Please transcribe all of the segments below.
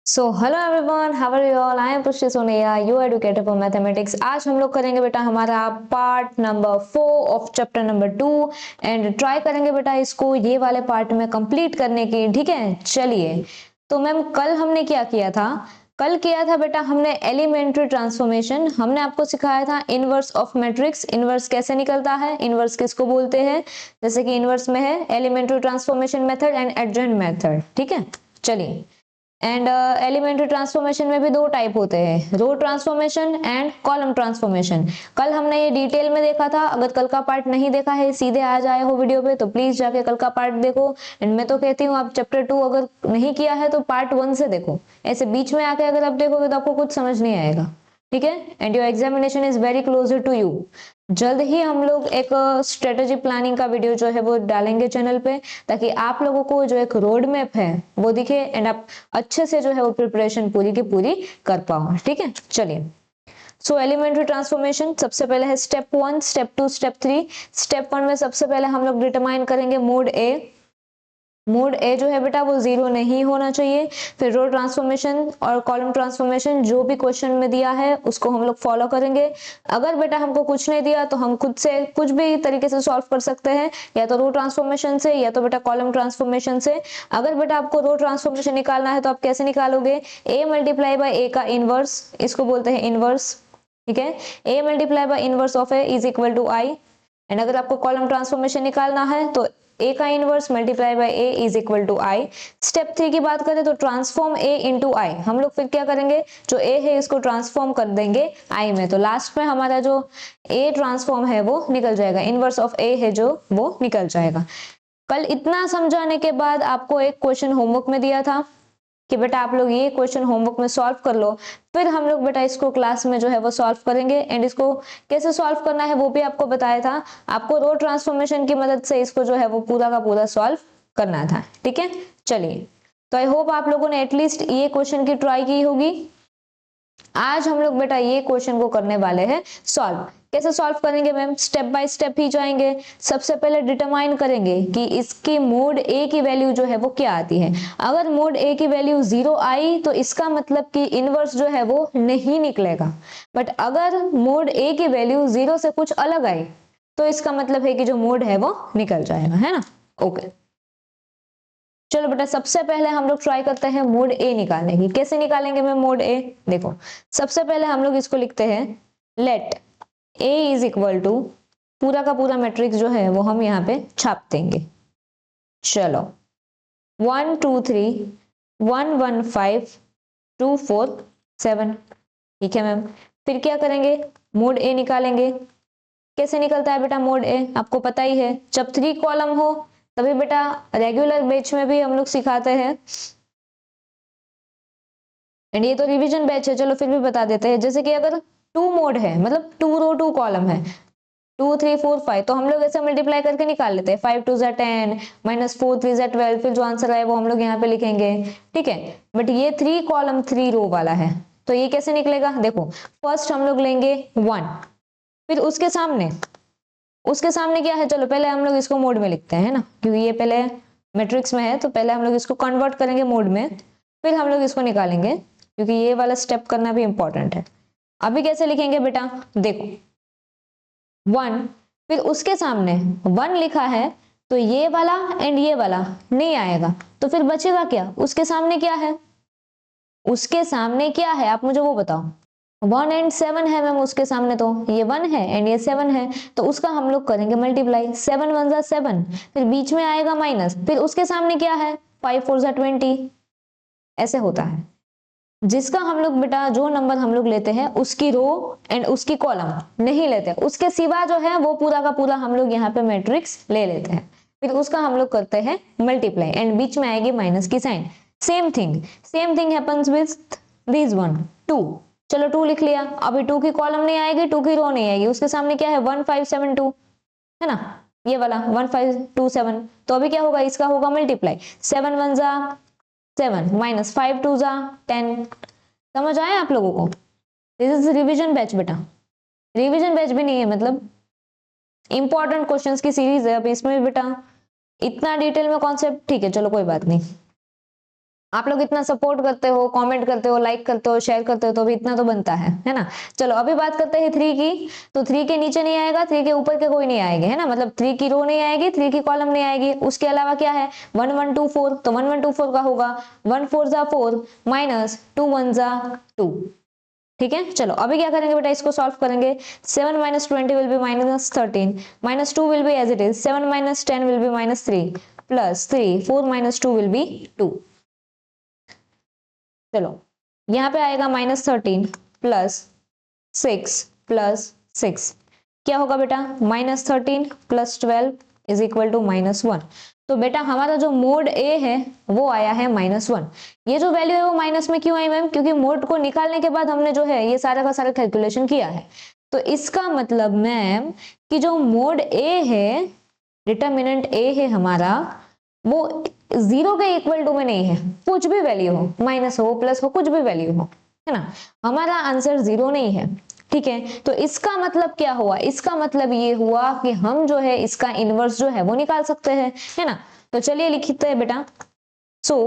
So hello everyone, how are you all? I am Pushti Sonia, you educator for mathematics. आज हम लोग करेंगे बेटा हमारा part number 4 of chapter number 2 and try करेंगे बेटा इसको ये वाले पार्ट में कंप्लीट करने की। ठीक है, चलिए। तो मैम कल हमने क्या किया था? कल किया था बेटा हमने एलिमेंट्री ट्रांसफॉर्मेशन। हमने आपको सिखाया था इनवर्स ऑफ मैट्रिक्स। इनवर्स कैसे निकलता है, इनवर्स किसको बोलते हैं। जैसे कि इनवर्स में है elementary transformation method and adjoint method. ठीक है, चलिए। एंड एलिमेंट्री ट्रांसफॉर्मेशन में भी दो टाइप होते हैं, रो ट्रांसफॉर्मेशन एंड कॉलम ट्रांसफॉर्मेशन। कल हमने ये डिटेल में देखा था। अगर कल का पार्ट नहीं देखा है, सीधे आ जाए हो वीडियो पे, तो प्लीज जाके कल का पार्ट देखो। एंड मैं तो कहती हूँ आप चैप्टर 2 अगर नहीं किया है तो पार्ट 1 से देखो। ऐसे बीच में आके अगर आप देखोगे तो आपको कुछ समझ नहीं आएगा। ठीक है, and your examination is very closer to you. जल्द ही हम लोग एक स्ट्रेटेजी प्लानिंग का वीडियो जो है वो डालेंगे चैनल पे, ताकि आप लोगों को जो एक रोड मैप है वो दिखे एंड आप अच्छे से जो है वो प्रिपरेशन पूरी की पूरी कर पाओ। ठीक है, चलिए। सो एलिमेंट्री ट्रांसफॉर्मेशन सबसे पहले है स्टेप 1, स्टेप 2, स्टेप 3। स्टेप 1 में सबसे पहले हम लोग डिटरमाइन करेंगे मोड ए। मोड ए जो है बेटा वो जीरो नहीं होना चाहिए। फिर रो ट्रांसफॉर्मेशन और कॉलम ट्रांसफॉर्मेशन जो भी क्वेश्चन में दिया है उसको हम लोग फॉलो करेंगे। अगर बेटा हमको कुछ नहीं दिया तो हम खुद से कुछ भी तरीके से सॉल्व कर सकते हैं, या तो रो ट्रांसफॉर्मेशन से या तो बेटा कॉलम ट्रांसफॉर्मेशन से। अगर बेटा आपको रो ट्रांसफॉर्मेशन निकालना है तो आप कैसे निकालोगे? ए मल्टीप्लाई बाय ए का इनवर्स, इसको बोलते हैं इनवर्स। ठीक है, A multiply by inverse of A is equal to I. And अगर आपको कॉलम ट्रांसफॉर्मेशन निकालना है तो ए का inverse multiply by A is equal to I. Step 3 की बात करें तो ट्रांसफॉर्म ए इनटू आई। हम लोग फिर क्या करेंगे, जो ए है इसको ट्रांसफॉर्म कर देंगे आई में, तो लास्ट में हमारा जो ए ट्रांसफॉर्म है वो निकल जाएगा, इनवर्स ऑफ ए है जो वो निकल जाएगा। कल इतना समझाने के बाद आपको एक क्वेश्चन होमवर्क में दिया था कि बेटा आप लोग ये क्वेश्चन होमवर्क में सॉल्व कर लो। फिर हम लोग बेटा इसको क्लास में जो है वो सॉल्व करेंगे एंड इसको कैसे सॉल्व करना है वो भी आपको बताया था। आपको रो ट्रांसफॉर्मेशन की मदद से इसको जो है वो पूरा का पूरा सॉल्व करना था। ठीक है, चलिए। तो आई होप आप लोगों ने एटलीस्ट ये क्वेश्चन की ट्राई की होगी। आज हम लोग बेटा ये क्वेश्चन को करने वाले हैं सॉल्व। कैसे सॉल्व करेंगे मैम? स्टेप बाय स्टेप ही जाएंगे। सबसे पहले डिटरमाइन करेंगे कि इसकी मोड ए की वैल्यू जो है वो क्या आती है। अगर मोड ए की वैल्यू 0 आई तो इसका मतलब कि इनवर्स जो है वो नहीं निकलेगा। बट अगर मोड ए की वैल्यू 0 से कुछ अलग आई तो इसका मतलब है कि जो मोड है वो निकल जाएगा, है ना। ओके, चलो बेटा सबसे पहले हम लोग ट्राई करते हैं मोड ए निकालने की। कैसे निकालेंगे मैं मोड ए? देखो, सबसे पहले हम लोग इसको लिखते हैं let A is equal to, पूरा का पूरा मैट्रिक्स जो है वो हम यहाँ पे छाप देंगे। चलो, 1 2 3 1 1 5 2 4 7। ठीक है मैम, फिर क्या करेंगे? मोड ए निकालेंगे। कैसे निकलता है बेटा मोड ए? आपको पता ही है, जब 3 कॉलम हो तभी बेटा रेगुलर बैच में भी हम लोग सिखाते हैं। एंड ये तो रिवीजन बैच है, चलो फिर भी बता देते हैं। जैसे कि अगर 2 मोड है, मतलब 2 रो 2 कॉलम है, 2 3 4 5, तो हम लोग ऐसे मल्टीप्लाई करके निकाल लेते हैं। 5 2 10 माइनस 4 3 12, फिर जो आंसर आए वो हम लोग यहाँ पे लिखेंगे। ठीक है, बट ये 3 कॉलम 3 रो वाला है, तो ये कैसे निकलेगा? देखो, फर्स्ट हम लोग लेंगे 1, फिर उसके सामने क्या है, चलो पहले हम लोग इसको मोड में लिखते हैं, है ना, क्योंकि ये पहले मैट्रिक्स में है तो पहले हम लोग इसको कन्वर्ट करेंगे मोड में, फिर हम लोग इसको निकालेंगे, क्योंकि ये वाला स्टेप करना भी इंपॉर्टेंट है। अभी कैसे लिखेंगे बेटा? देखो, 1, फिर उसके सामने 1 लिखा है तो ये वाला एंड ये वाला नहीं आएगा, तो फिर बचेगा क्या? उसके सामने क्या है? उसके सामने क्या है आप मुझे वो बताओ। 1 एंड 7 है मैम उसके सामने, तो ये 1 है एंड ये 7 है, तो उसका हम लोग करेंगे मल्टीप्लाई। 7 1 जा 7, फिर बीच में आएगा माइनस, फिर उसके सामने क्या है? 5 4 जा 20। ऐसे होता है। जिसका हम लोग बेटा जो नंबर हम लोग लेते हैं उसकी रो एंड उसकी कॉलम नहीं लेते, उसके सिवा जो है वो पूरा का पूरा हम लोग यहाँ पे मैट्रिक्स ले लेते हैं, फिर उसका हम लोग करते हैं मल्टीप्लाई एंड बीच में आएगी माइनस की sign. Same thing happens with this one 2। चलो 2 लिख लिया, अभी 2 की कॉलम नहीं आएगी, 2 की रो नहीं आएगी, उसके सामने क्या है? 1 5 7 2, है ना, ये वाला 1 5 2 7, तो अभी क्या होगा? इसका होगा मल्टीप्लाई। 7 1 जा 7 माइनस 5 2 जा 10। समझ आए आप लोगों को? दिस इज रिवीजन बैच बेटा, रिवीजन बैच भी नहीं है, मतलब इंपॉर्टेंट क्वेश्चंस की सीरीज है। अब इसमें भी बेटा इतना डिटेल में कॉन्सेप्ट, ठीक है चलो कोई बात नहीं। आप लोग इतना सपोर्ट करते हो, कमेंट करते हो, लाइक करते हो, शेयर करते हो, तो अभी इतना तो बनता है ना। चलो अभी बात करते हैं 3 की। तो 3 के नीचे नहीं आएगा, 3 के ऊपर के कोई नहीं आएंगे, है ना, मतलब 3 की रो नहीं आएगी, 3 की कॉलम नहीं आएगी। उसके अलावा क्या है, 1 1 2 4, तो 1 1 2 4 का होगा 1 4 जा 4 माइनस 2 1 जा 2। ठीक है, चलो अभी क्या करेंगे बेटा, इसको सॉल्व करेंगे। 7 minus 20 will be minus 13, minus 2 will be as it is, 7 minus 10 will be minus 3 plus 3, 4 minus 2 will be 2। चलो यहाँ पे आएगा माइनस 13 प्लस 6 प्लस 6, क्या होगा बेटा, minus 13 plus 12 is equal to minus 1। तो बेटा हमारा जो मोड ए है वो आया है माइनस 1। ये जो वैल्यू है वो माइनस में क्यों आई मैम, क्योंकि मोड को निकालने के बाद हमने जो है ये सारा का सारा कैलकुलेशन किया है। तो इसका मतलब मैम कि जो मोड ए है, डिटर्मिनेंट ए है हमारा, वो 0 के इक्वल टू में नहीं है। कुछ भी वैल्यू हो, माइनस हो प्लस हो, कुछ भी वैल्यू हो, है ना, हमारा आंसर 0 नहीं है। ठीक है, तो इसका मतलब क्या हुआ, इसका मतलब ये हुआ कि हम जो है इसका इनवर्स जो है वो निकाल सकते हैं, है ना। तो चलिए लिखते हैं बेटा, सो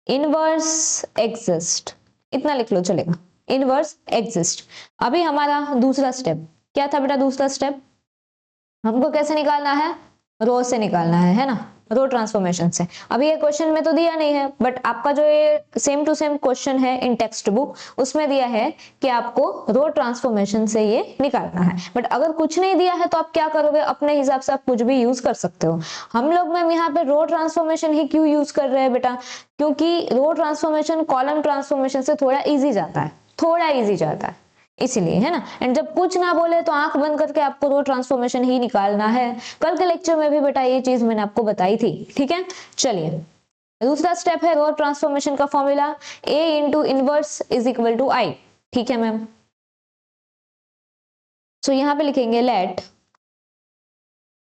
इनवर्स एग्जिस्ट, इतना लिख लो चलेगा, इनवर्स एग्जिस्ट। अभी हमारा दूसरा स्टेप क्या था बेटा, दूसरा स्टेप हमको कैसे निकालना है, रो से निकालना है ना, रो ट्रांसफॉर्मेशन से। अभी ये क्वेश्चन में तो दिया नहीं है, बट आपका जो ये सेम टू सेम क्वेश्चन है इन टेक्स्ट बुक, उसमें दिया है कि आपको रो ट्रांसफॉर्मेशन से ये निकालना है। बट अगर कुछ नहीं दिया है तो आप क्या करोगे, अपने हिसाब से आप कुछ भी यूज कर सकते हो। हम लोग मैम यहाँ पे रो ट्रांसफॉर्मेशन ही क्यों यूज कर रहे हैं बेटा, क्योंकि रो ट्रांसफॉर्मेशन कॉलम ट्रांसफॉर्मेशन से थोड़ा ईजी जाता है, थोड़ा ईजी जाता है, इसलिए, है ना। एंड जब कुछ ना बोले तो आंख बंद करके आपको रो ट्रांसफॉर्मेशन ही निकालना है। कल के लेक्चर में भी बेटा ये चीज मैंने आपको बताई थी। ठीक है, चलिए दूसरा स्टेप है रो ट्रांसफॉर्मेशन का formula, A into inverse is equal to I. ठीक है मैम, सो यहां पे लिखेंगे let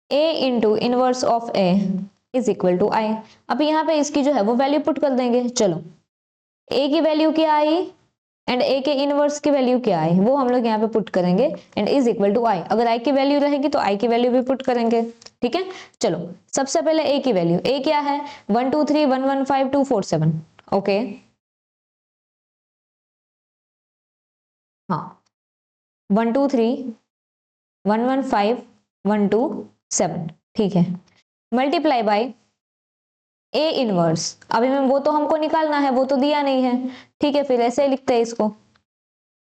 A into inverse of A is equal to I. अब यहाँ पे इसकी जो है वो वैल्यू पुट कर देंगे। चलो ए की वैल्यू क्या आई एंड ए के इनवर्स की वैल्यू क्या आई, वो हम लोग यहाँ पे पुट करेंगे एंड इज इक्वल टू आई। अगर आई की वैल्यू रहेगी तो आई की वैल्यू भी पुट करेंगे। ठीक है, चलो सबसे पहले ए की वैल्यू, ए क्या है 1 2 3 1 1 5 2 4 7। ओके, हाँ 1 2 3 1 1 5 1 2 7। ठीक है, मल्टीप्लाई बाय ए इनवर्स। अभी मैम वो तो हमको निकालना है, वो तो दिया नहीं है। ठीक है, फिर ऐसे लिखते हैं इसको,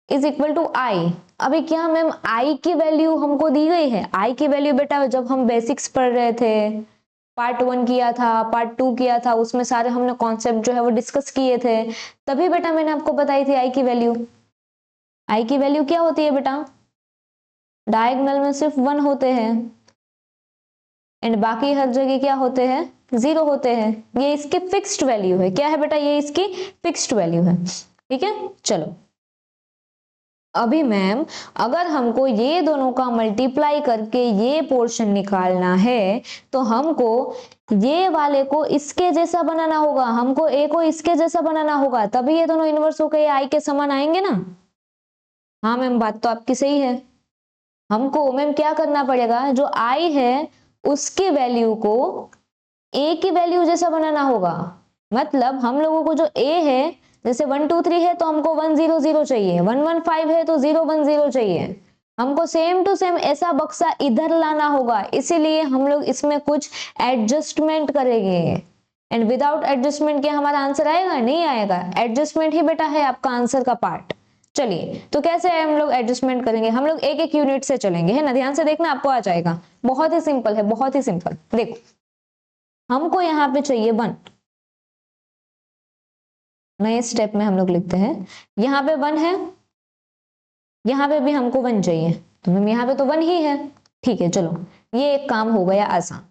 इज इक्वल टू आई। अभी क्या मैम आई की वैल्यू हमको दी गई है, आई की वैल्यू बेटा जब हम बेसिक्स पढ़ रहे थे, पार्ट 1 किया था, पार्ट 2 किया था, उसमें सारे हमने कॉन्सेप्ट जो है वो डिस्कस किए थे, तभी बेटा मैंने आपको बताई थी आई की वैल्यू। आई की वैल्यू क्या होती है बेटा, डायगोनल में सिर्फ 1 होते हैं एंड बाकी हर जगह क्या होते हैं, 0 होते हैं। ये इसकी फिक्स्ड वैल्यू है, क्या है बेटा, ये इसकी फिक्स्ड वैल्यू है। ठीक है, चलो अभी मैम अगर हमको ये दोनों का मल्टीप्लाई करके ये पोर्शन निकालना है तो हमको ये वाले को इसके जैसा बनाना होगा, हमको ए को इसके जैसा बनाना होगा, तभी ये दोनों इनवर्स होकर ये आई के समान आएंगे ना। हाँ मैम बात तो आपकी सही है, हमको मैम क्या करना पड़ेगा, जो आई है उसकी वैल्यू को ए की वैल्यू जैसा बनाना होगा। मतलब हम लोगों को जो ए है, जैसे 1 2 3 है तो हमको 1 0 0 चाहिए, 1 1 5 है तो 0 1 0 चाहिए, हमको सेम टू सेम ऐसा बक्सा इधर लाना होगा। इसीलिए हम लोग इसमें कुछ एडजस्टमेंट करेंगे एंड विदाउट एडजस्टमेंट क्या हमारा आंसर आएगा, नहीं आएगा। एडजस्टमेंट ही बेटा है आपका आंसर का पार्ट। चलिए तो कैसे हम लोग एडजस्टमेंट करेंगे, हम लोग एक एक यूनिट से चलेंगे, है ना, ध्यान से देखना आपको आ जाएगा। बहुत ही सिंपल है, बहुत ही सिंपल। देखो हमको यहाँ पे चाहिए 1, नए स्टेप में हम लोग लिखते हैं, यहाँ पे 1 है, यहाँ पे भी हमको 1 चाहिए, तो मैम यहाँ पे तो 1 ही है। ठीक है, चलो ये एक काम हो गया आसान।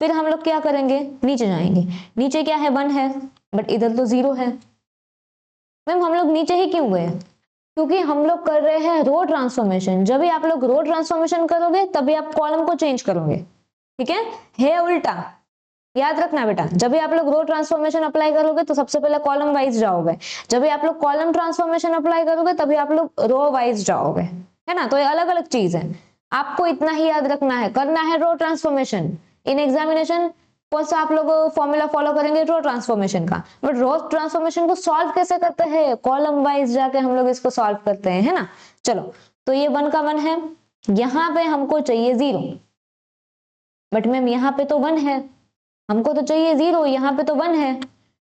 फिर हम लोग क्या करेंगे, नीचे जाएंगे, नीचे क्या है 1 है बट इधर तो 0 है। मैम हम लोग नीचे ही क्यों गए, क्योंकि हम लोग कर रहे हैं रो ट्रांसफॉर्मेशन। जब भी आप लोग रो ट्रांसफॉर्मेशन करोगे तभी आप कॉलम को चेंज करोगे। ठीक है उल्टा, याद रखना बेटा, जब भी आप लोग रो ट्रांसफॉर्मेशन अप्लाई करोगे तो सबसे पहले कॉलम वाइज जाओगे, जब भी आप लोग कॉलम ट्रांसफॉर्मेशन अप्लाई करोगे तभी आप लोग रो वाइज जाओगे, है ना। तो ये अलग अलग चीज है, आपको इतना ही याद रखना है, करना है row transformation. In examination first आप लोग फॉर्मूला फॉलो करेंगे रो ट्रांसफॉर्मेशन का, बट रो ट्रांसफॉर्मेशन को सॉल्व कैसे करते हैं, कॉलम वाइज जाके हम लोग इसको सॉल्व करते हैं, है ना। चलो, तो ये 1 का 1 है, यहाँ पे हमको चाहिए 0, बट मैम यहाँ पे तो 1 है, हमको तो चाहिए 0, यहाँ पे तो 1 है।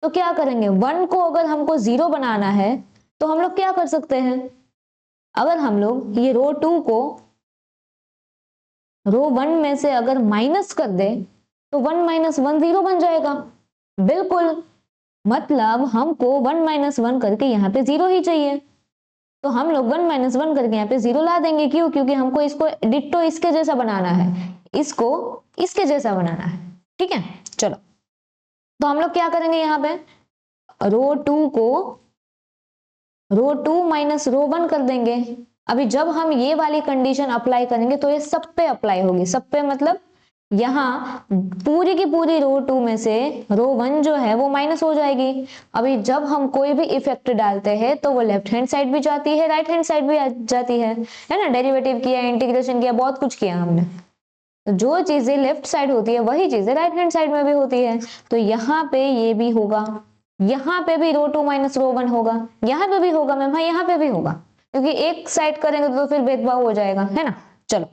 तो क्या करेंगे, 1 को अगर हमको 0 बनाना है तो हम लोग क्या कर सकते हैं, अगर हम लोग ये रो 2 को रो 1 में से अगर माइनस कर दे तो 1 माइनस 1 0 बन जाएगा। बिल्कुल, मतलब हमको 1 माइनस 1 करके यहाँ पे 0 ही चाहिए, तो हम लोग 1 माइनस 1 करके यहाँ पे 0 ला देंगे। क्यों, क्योंकि हमको इसको डिट्टो इसके जैसा बनाना है, इसको इसके जैसा बनाना है, ठीक है। चलो, तो हम लोग क्या करेंगे, यहाँ पे रो 2 को रो 2 माइनस रो 1 कर देंगे। अभी जब हम ये वाली कंडीशन अप्लाई करेंगे तो ये सब पे अप्लाई होगी, सब पे मतलब यहाँ पूरी की पूरी रो 2 में से रो 1 जो है वो माइनस हो जाएगी। अभी जब हम कोई भी इफेक्ट डालते हैं तो वो लेफ्ट हैंड साइड भी जाती है, राइट हैंड साइड भी आ जाती है ना। डेरिवेटिव किया, इंटीग्रेशन किया, बहुत कुछ किया हमने, तो जो चीजें लेफ्ट साइड होती है वही चीजें राइट हैंड साइड में भी होती है। तो यहाँ पे ये भी होगा, यहाँ पे भी रो 2 माइनस रो 1 होगा, यहाँ पे भी होगा मैम, हाँ यहाँ पे भी होगा, क्योंकि एक साइड करेंगे तो फिर भेदभाव हो जाएगा, है ना। चलो,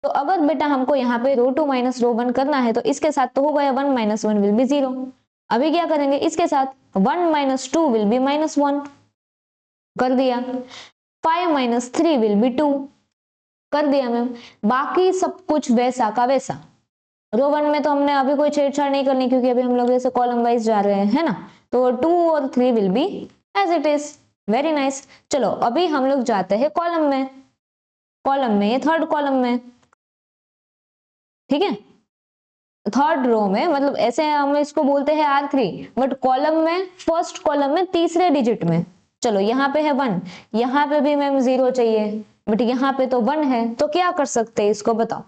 तो अगर बेटा हमको यहाँ पे रो 2 माइनस रो 1 करना है तो इसके साथ तो हो गया 1 माइनस 1 विल बी 0। अभी क्या करेंगे, इसके साथ 1 माइनस 2 विल बी माइनस 1 कर दिया, 5 माइनस 3 विल बी 2 कर दिया मैम। बाकी सब कुछ वैसा का वैसा, रो 1 में तो हमने अभी कोई छेड़छाड़ नहीं करनी क्योंकि अभी हम लोग जैसे कॉलम वाइज जा रहे हैं, है ना। तो 2 और 3 will be as it is, very nice. चलो, अभी हम लोग जाते हैं कॉलम में, कॉलम में ये थर्ड कॉलम में, ठीक है, थर्ड रो में, मतलब ऐसे हम इसको बोलते हैं R3, बट कॉलम में फर्स्ट कॉलम में तीसरे डिजिट में। चलो, यहाँ पे है 1, यहाँ पे भी मैम 0 चाहिए, बट यहाँ पे तो 1 है, तो क्या कर सकते हैं इसको बताओ,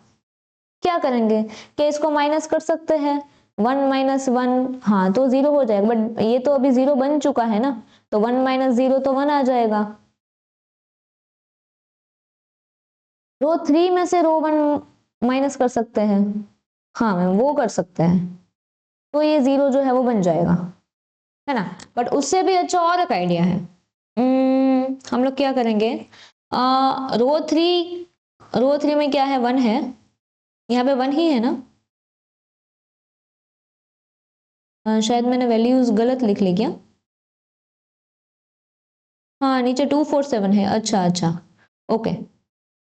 क्या करेंगे, क्या इसको माइनस कर सकते हैं, 1 माइनस 1, हाँ तो 0 हो जाएगा, बट ये तो अभी 0 बन चुका है ना, तो 1 माइनस 0 तो 1 आ जाएगा। रो 3 में से रो 1 माइनस कर सकते हैं, हाँ मैम वो कर सकते हैं, तो ये 0 जो है वो बन जाएगा, है ना। बट उससे भी अच्छा और एक आइडिया है, हम लोग क्या करेंगे, रो 3 में क्या है, 1 है, यहाँ पे 1 ही है ना, शायद मैंने वैल्यूज गलत लिख ली क्या, हाँ नीचे 2 4 7 है, अच्छा अच्छा, ओके,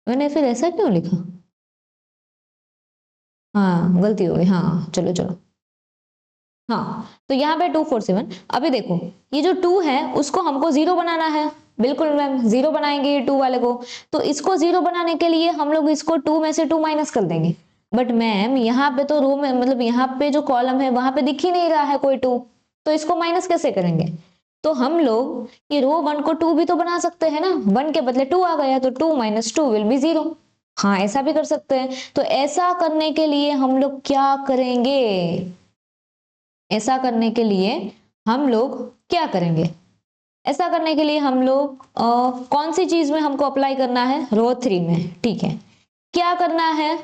मैंने फिर ऐसा क्यों लिखा, हाँ गलती हो गई, हाँ चलो चलो, हाँ तो यहाँ पे 2 4 7। अभी देखो, ये जो 2 है उसको हमको 0 बनाना है, बिल्कुल मैम 0 बनाएंगे ये 2 वाले को, तो इसको 0 बनाने के लिए हम लोग इसको 2 में से 2 माइनस कर देंगे। बट मैम यहाँ पे तो रो में, मतलब यहाँ पे जो कॉलम है वहां पे दिख ही नहीं रहा है कोई 2, तो इसको माइनस कैसे करेंगे, तो हम लोग ये रो 1 को 2 भी तो बना सकते हैं ना, 1 के बदले 2 आ गया, तो 2 माइनस 2 विल बी 0, हाँ ऐसा भी कर सकते हैं। तो ऐसा करने के लिए हम लोग क्या करेंगे, ऐसा करने के लिए हम लोग क्या करेंगे, ऐसा करने के लिए हम लोग कौन सी चीज में हमको अप्लाई करना है, रो 3 में, ठीक है। क्या करना है,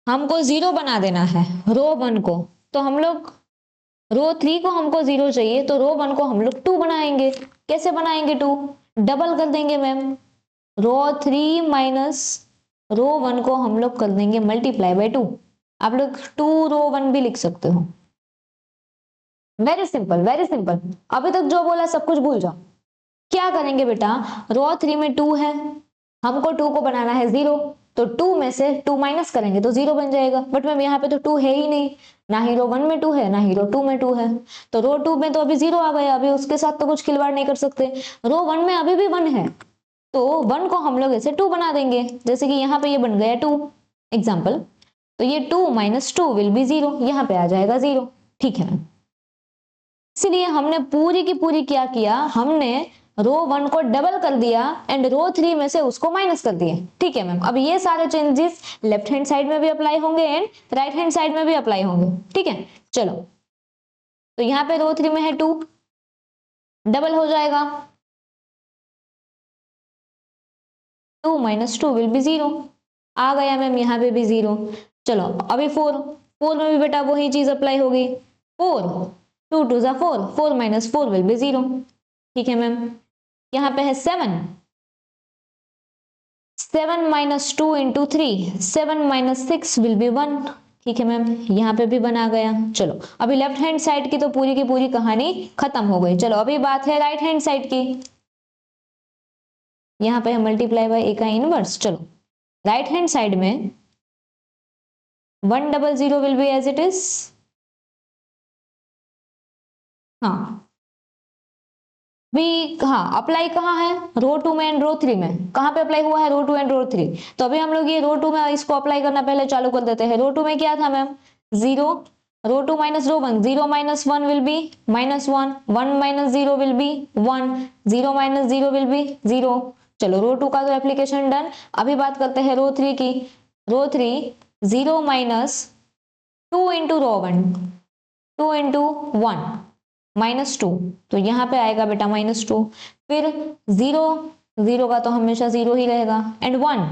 हमको 0 बना देना है रो 1 को, तो हम लोग रो 3 को हमको 0 चाहिए, तो रो 1 को हम लोग 2 बनाएंगे। कैसे बनाएंगे 2, डबल कर देंगे मैम, रो 3 माइनस रो 1 को हम लोग कर देंगे मल्टीप्लाई बाय 2, आप लोग 2 रो 1 भी लिख सकते हो, वेरी सिंपल वेरी सिंपल। अभी तक जो बोला सब कुछ भूल जाओ। क्या करेंगे बेटा, रो 3 में 2 है, हमको 2 को बनाना है 0, तो 2 में से 2 माइनस करेंगे तो 0 बन जाएगा, बट मैम यहाँ पे तो 2 है ही नहीं, ना ही रो 1 में 2 है, ना ही रो 2 में 2 है, तो रो 2 में तो अभी 0 आ गया, अभी उसके साथ तो कुछ खिलवाड़ नहीं कर सकते। रो 1 में अभी भी 1 है, तो 1 को हम लोग ऐसे 2 बना देंगे, जैसे कि यहाँ पे ये बन गया 2 एग्जाम्पल, तो ये 2 माइनस 2 विल बी 0, यहाँ पे आ जाएगा 0, ठीक है मैम। इसलिए हमने पूरी की पूरी क्या किया, हमने रो 1 को डबल कर दिया एंड रो 3 में से उसको माइनस कर दिया, ठीक है मैम। अब ये सारे चेंजेस लेफ्ट हैंड साइड में भी अप्लाई होंगे एंड राइट हैंड साइड में भी अप्लाई होंगे, ठीक है। चलो, तो यहाँ पे रो 3 में है 2, डबल हो जाएगा, 2 माइनस 2 विल बी 0, आ गया मैम यहाँ पे भी 0। चलो अभी 4 4 में भी बेटा वही चीज अप्लाई होगी, 4, 2 2 जा 4, 4 माइनस 4 विल बी 0। ठीक है मैम। यहाँ पे है 7, 7 minus 2 into 3, 7 minus 6 will be 1। ठीक है मैम, यहाँ पे भी बना गया। चलो अभी लेफ्ट हैंड साइड की तो पूरी की पूरी कहानी खत्म हो गई। चलो अभी बात है राइट हैंड साइड की। यहाँ पे है मल्टीप्लाई बाय ए का इनवर्स। चलो राइट हैंड साइड में 100 will be as it is. हाँ भी, हाँ अप्लाई कहाँ है, रो 2 में एंड रो 3 में। कहाँ पे अप्लाई हुआ है, रो 2 एंड रो 3। तो अभी हम लोग ये रो 2 में इसको अप्लाई करना पहले चालू कर देते हैं। रो 2 में क्या था ma'am, 0, row 2 minus row 1, 0 minus 1 will be -1, 1 minus 0 will be 1, 0 minus 0 will be 0। चलो रो 2 का तो एप्लीकेशन डन। अभी बात करते हैं रो 3 की। रो 3, 0 माइनस 2 इंटू रो 1, 2 इंटू 1 -2, तो यहाँ पे आएगा बेटा -2। फिर 0, 0 का तो हमेशा 0 ही रहेगा, and 1,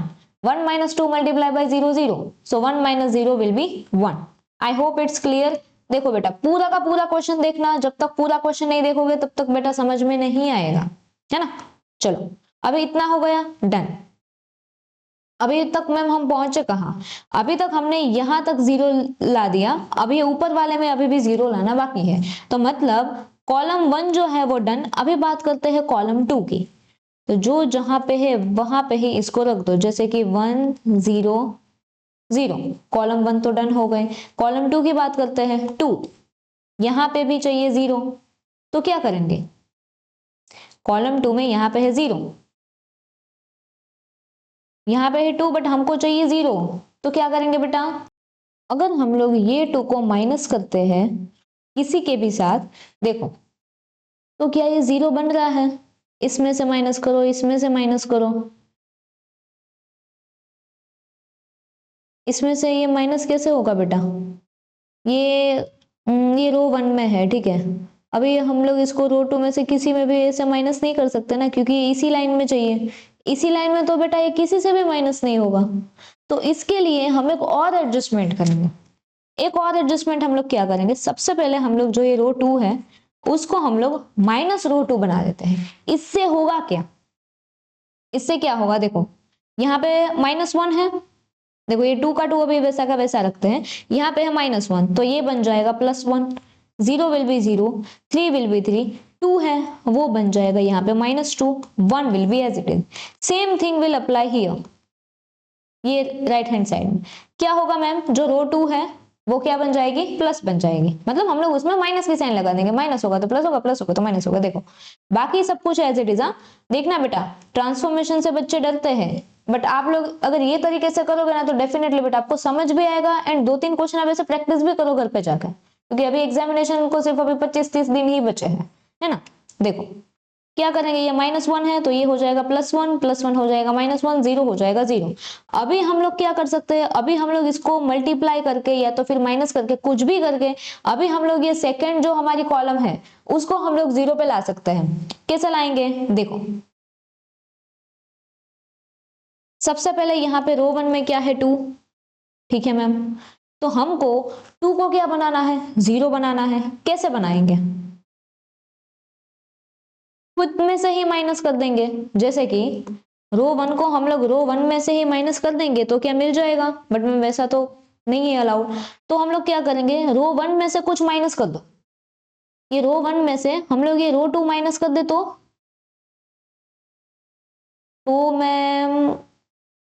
1 minus 2 multiply by 0 0, so 1 minus 0 will be 1। I hope it's clear. देखो बेटा पूरा का पूरा क्वेश्चन देखना, जब तक पूरा क्वेश्चन नहीं देखोगे तब तक बेटा समझ में नहीं आएगा, है ना। चलो अभी इतना हो गया, डन। अभी तक मैम हम पहुंचे कहाँ, अभी तक हमने यहां तक 0 ला दिया, अभी ऊपर वाले में अभी भी 0 लाना बाकी है। तो मतलब कॉलम 1 जो है वो डन। अभी बात करते हैं कॉलम 2 की। तो जो जहां पे है वहां पे ही इसको रख दो, जैसे कि 1 0 0। कॉलम 1 तो डन हो गए। कॉलम 2 की बात करते हैं, 2, यहां पे भी चाहिए 0, तो क्या करेंगे, कॉलम 2 में यहां पे है 0, यहाँ पे है 2, बट हमको चाहिए 0, तो क्या करेंगे बेटा, अगर हम लोग ये 2 को माइनस करते हैं किसी के भी साथ, देखो तो क्या ये 0 बन रहा है, इसमें से माइनस करो, इसमें से माइनस करो, इसमें से ये माइनस कैसे होगा बेटा, ये ये रो 1 में है, ठीक है। अभी हम लोग इसको रो 2 में से किसी में भी ऐसे माइनस नहीं कर सकते ना, क्योंकि इसी लाइन में चाहिए। इसी लाइन में तो बेटा ये किसी से भी माइनस नहीं होगा। तो इसके लिए हम एक और एडजस्टमेंट करेंगे। एक और एडजस्टमेंट हम लोग क्या करेंगे, सबसे पहले हम लोग जो ये रो 2 है उसको हम लोग माइनस रो 2 बना देते हैं। इससे होगा क्या, इससे क्या होगा, देखो यहाँ पे -1 है, देखो ये 2 का 2 अभी वैसा का वैसा रखते हैं, यहाँ पे है -1, तो ये बन जाएगा +1, 0 विल बी 0, 3 विल बी 3, 2 है वो बन जाएगा यहाँ पे -2, 1 will be as it is. Same thing will apply here, ये राइट हैंड साइड में क्या होगा मैम, जो रो 2 है वो क्या बन जाएगी, प्लस बन जाएगी। मतलब हम लोग उसमें माइनस की साइन लगा देंगे, माइनस होगा तो प्लस होगा, प्लस होगा तो माइनस होगा। देखो बाकी सब कुछ एज इट इज। हाँ देखना बेटा, ट्रांसफॉर्मेशन से बच्चे डरते हैं, बट आप लोग अगर ये तरीके से करोगे ना तो डेफिनेटली बेटा आपको समझ भी आएगा, एंड 2-3 क्वेश्चन आप ऐसे प्रैक्टिस भी करो घर पे जाकर, क्योंकि अभी एग्जामिनेशन को सिर्फ अभी 25-30 दिन ही बचे हैं, है ना। देखो क्या करेंगे, ये -1 है तो ये हो जाएगा +1, +1 हो जाएगा -1, 0 हो जाएगा 0। अभी हम लोग क्या कर सकते हैं, अभी हम लोग इसको मल्टीप्लाई करके या तो फिर माइनस करके कुछ भी करके, अभी हम लोग ये सेकंड जो हमारी कॉलम है उसको हम लोग 0 पे ला सकते हैं। कैसे लाएंगे, देखो सबसे पहले यहाँ पे रो 1 में क्या है, 2, ठीक है मैम। तो हमको 2 को क्या बनाना है, 0 बनाना है। कैसे बनाएंगे, खुद में से ही माइनस कर देंगे, जैसे कि रो 1 को हम लोग रो 1 में से ही माइनस कर देंगे तो क्या मिल जाएगा, बट में वैसा तो नहीं है अलाउड। तो हम लोग क्या करेंगे, रो 1 में से कुछ माइनस कर दो, ये रो 1 में से हम लोग ये रो 2 माइनस कर दे तो मैम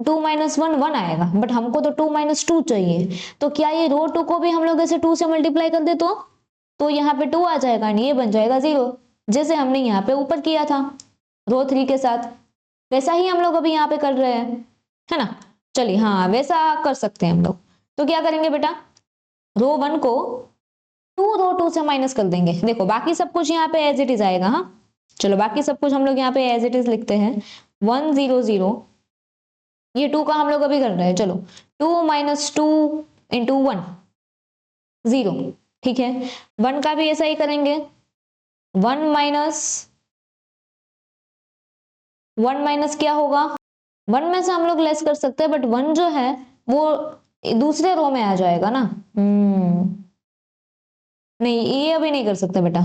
2 माइनस 1 1 आएगा, बट हमको तो 2 माइनस 2 चाहिए। तो क्या ये रो 2 को भी हम लोग ऐसे 2 से मल्टीप्लाई कर दे तो यहाँ पे 2 आ जाएगा, ये बन जाएगा 0, जैसे हमने यहाँ पे ऊपर किया था रो 3 के साथ, वैसा ही हम लोग अभी यहाँ पे कर रहे हैं, है ना। चलिए हाँ वैसा कर सकते हैं हम लोग। तो क्या करेंगे बेटा, रो 1 को 2 रो 2 से माइनस कर देंगे। देखो बाकी सब कुछ यहाँ पे एज इट इज आएगा। हाँ चलो बाकी सब कुछ हम लोग यहाँ पे एज इट इज लिखते हैं, 1 0 0, ये 2 का हम लोग अभी कर रहे हैं। चलो 2 माइनस 2 इंटू 1 0, ठीक है। 1 का भी ऐसा ही करेंगे, 1 माइनस क्या होगा, 1 में से हम लोग लेस कर सकते हैं, बट 1 जो है वो दूसरे रो में आ जाएगा ना। नहीं, ये अभी नहीं कर सकते बेटा।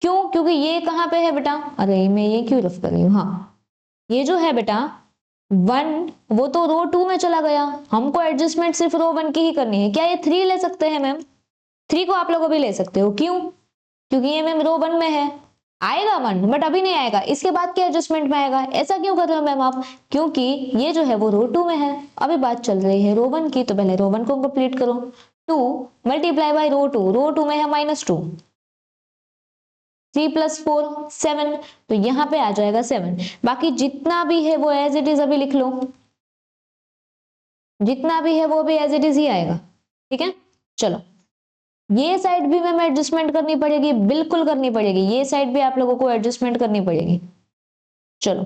क्यों? क्योंकि ये कहाँ पे है बेटा? अरे मैं ये क्यों रफ कर रही हूँ, हाँ ये जो है बेटा 1, वो तो रो 2 में चला गया, हमको एडजस्टमेंट सिर्फ रो 1 की ही करनी है। क्या ये 3 ले सकते हैं मैम? 3 को आप लोग अभी ले सकते हो, क्यों? क्योंकि ये मैम रो 1 में है, आएगा 1 बट अभी नहीं आएगा, इसके बाद क्या एडजस्टमेंट में आएगा? ऐसा क्यों कर रहे हो मैम आप? क्योंकि ये जो है वो रो 2 में है, अभी बात चल रही है रो 1 की, तो पहले रो 1 को कंप्लीट करो। 2 मल्टीप्लाई बाई रो 2 में है -2, 3 + 4 7, तो यहाँ पे आ जाएगा 7। बाकी जितना भी है वो एज इट इज अभी लिख लो, जितना भी है वो भी एज इट इज ही आएगा, ठीक है। चलो ये साइड भी मैम एडजस्टमेंट करनी पड़ेगी, बिल्कुल करनी पड़ेगी, ये साइड भी आप लोगों को एडजस्टमेंट करनी पड़ेगी। चलो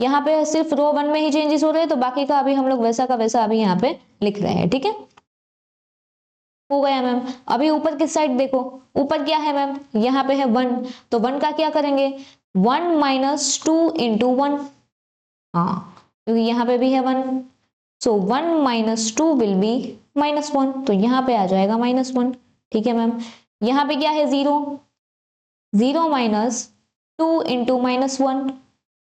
यहाँ पे सिर्फ रो 1 में ही चेंजेस हो रहे हैं, तो बाकी का अभी हम लोग वैसा का वैसा अभी यहाँ पे लिख रहे हैं, ठीक है। हो गया मैम। अभी ऊपर की साइड देखो, ऊपर क्या है मैम? यहाँ पे है 1, तो 1 का क्या करेंगे? 1 - 2 × 1, हाँ क्योंकि यहाँ पे भी है 1, सो 1 - 2 विल बी -1, तो यहाँ पे आ जाएगा -1, ठीक है मैम। यहाँ पे क्या है? 0, 0 - 2 × -1,